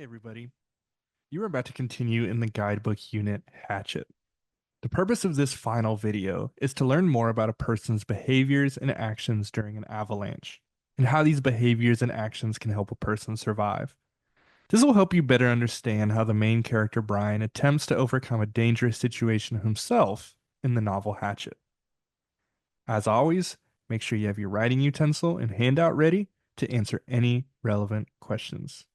everybody. You are about to continue in the guidebook unit Hatchet. The purpose of this final video is to learn more about a person's behaviors and actions during an avalanche, and how these behaviors and actions can help a person survive. This will help you better understand how the main character Brian attempts to overcome a dangerous situation himself in the novel Hatchet. As always, make sure you have your writing utensil and handout ready to answer any relevant questions.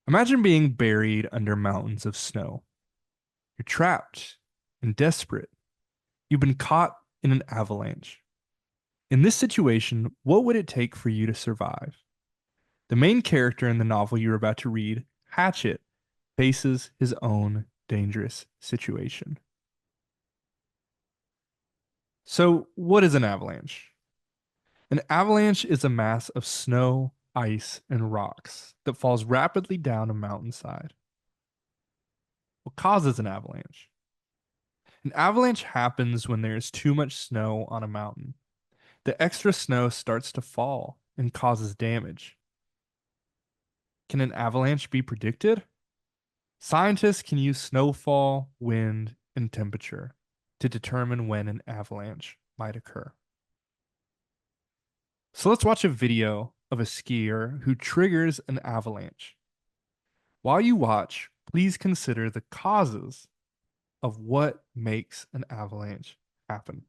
Imagine being buried under mountains of snow. You're trapped and desperate. You've been caught in an avalanche. In this situation, what would it take for you to survive? The main character in the novel you're about to read, Hatchet, faces his own dangerous situation. So, what is an avalanche? An avalanche is a mass of snow, ice, and rocks that falls rapidly down a mountainside. What causes an avalanche? An avalanche happens when there is too much snow on a mountain. The extra snow starts to fall and causes damage. Can an avalanche be predicted? Scientists can use snowfall, wind, and temperature to determine when an avalanche might occur. So let's watch a video of a skier who triggers an avalanche. While you watch, please consider the causes of what makes an avalanche happen.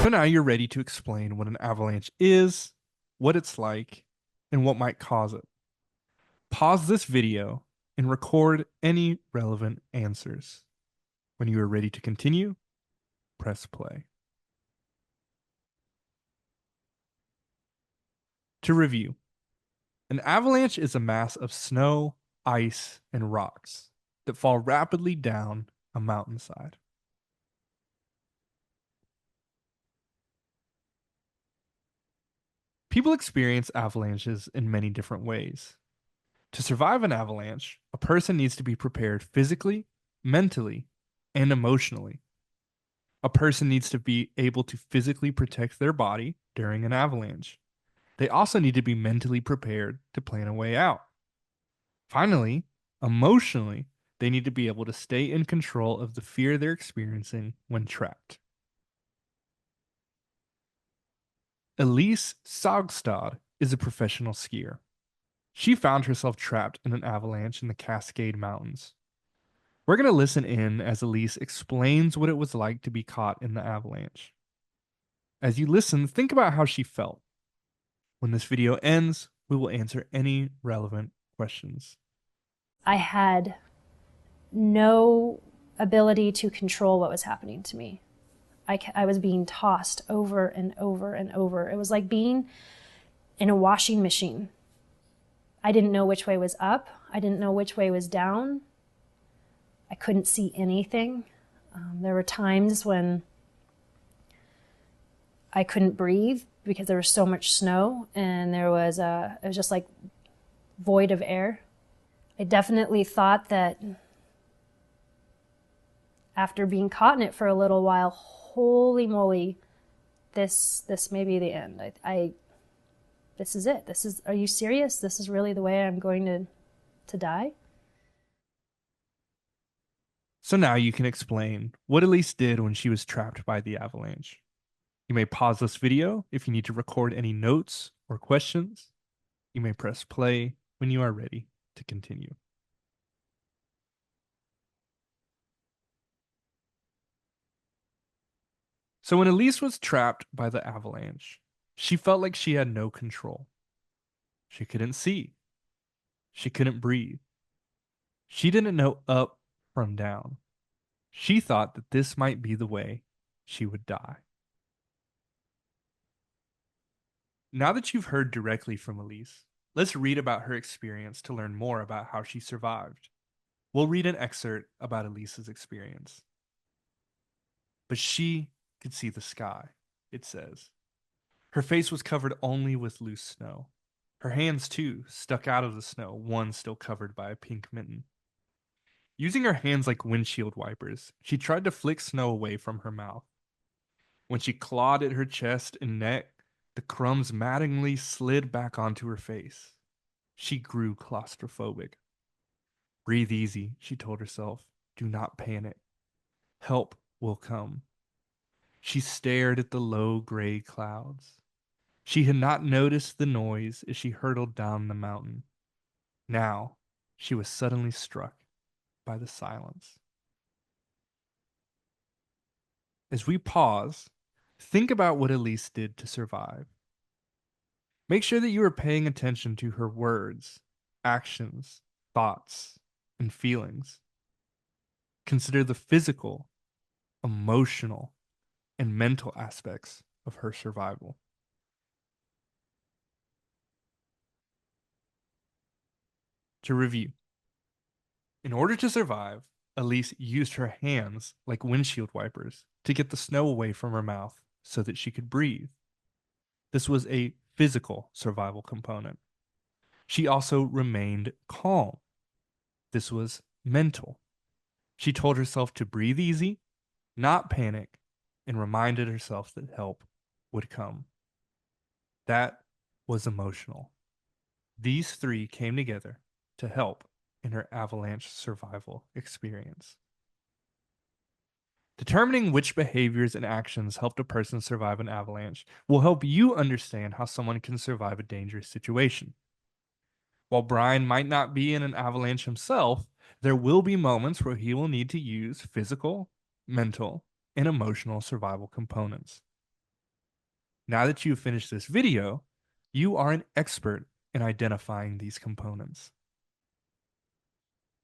So now you're ready to explain what an avalanche is, what it's like, and what might cause it. Pause this video and record any relevant answers. When you are ready to continue, press play. To review, an avalanche is a mass of snow, ice, and rocks that fall rapidly down a mountainside. People experience avalanches in many different ways. To survive an avalanche, a person needs to be prepared physically, mentally, and emotionally. A person needs to be able to physically protect their body during an avalanche. They also need to be mentally prepared to plan a way out. Finally, emotionally, they need to be able to stay in control of the fear they're experiencing when trapped. Elise Saugstad is a professional skier. She found herself trapped in an avalanche in the Cascade Mountains. We're going to listen in as Elise explains what it was like to be caught in the avalanche. As you listen, think about how she felt. When this video ends, we will answer any relevant questions. I had no ability to control what was happening to me. I was being tossed over and over and over. It was like being in a washing machine. I didn't know which way was up. I didn't know which way was down. I couldn't see anything. There were times when I couldn't breathe because there was so much snow, and it was just like void of air. I definitely thought that after being caught in it for a little while, holy moly, this may be the end. This is it. Are you serious? This is really the way I'm going to die? So now you can explain what Elise did when she was trapped by the avalanche. You may pause this video if you need to record any notes or questions. You may press play when you are ready to continue. So when Elise was trapped by the avalanche, she felt like she had no control. She couldn't see. She couldn't breathe. She didn't know up from down. She thought that this might be the way she would die. Now that you've heard directly from Elise, let's read about her experience to learn more about how she survived. We'll read an excerpt about Elise's experience. But she could see the sky, it says. Her face was covered only with loose snow. Her hands, too, stuck out of the snow, one still covered by a pink mitten. Using her hands like windshield wipers, she tried to flick snow away from her mouth. When she clawed at her chest and neck, the crumbs maddeningly slid back onto her face. She grew claustrophobic. Breathe easy, she told herself. Do not panic. Help will come. She stared at the low gray clouds. She had not noticed the noise as she hurtled down the mountain. Now she was suddenly struck by the silence. As we pause, think about what Elise did to survive. Make sure that you are paying attention to her words, actions, thoughts, and feelings. Consider the physical, emotional, and mental aspects of her survival. To review, in order to survive, Elise used her hands like windshield wipers to get the snow away from her mouth so that she could breathe. This was a physical survival component. She also remained calm. This was mental. She told herself to breathe easy, not panic, and reminded herself that help would come. That was emotional. These three came together to help in her avalanche survival experience. Determining which behaviors and actions helped a person survive an avalanche will help you understand how someone can survive a dangerous situation. While Brian might not be in an avalanche himself, there will be moments where he will need to use physical, mental, and emotional survival components. Now that you've finished this video, you are an expert in identifying these components.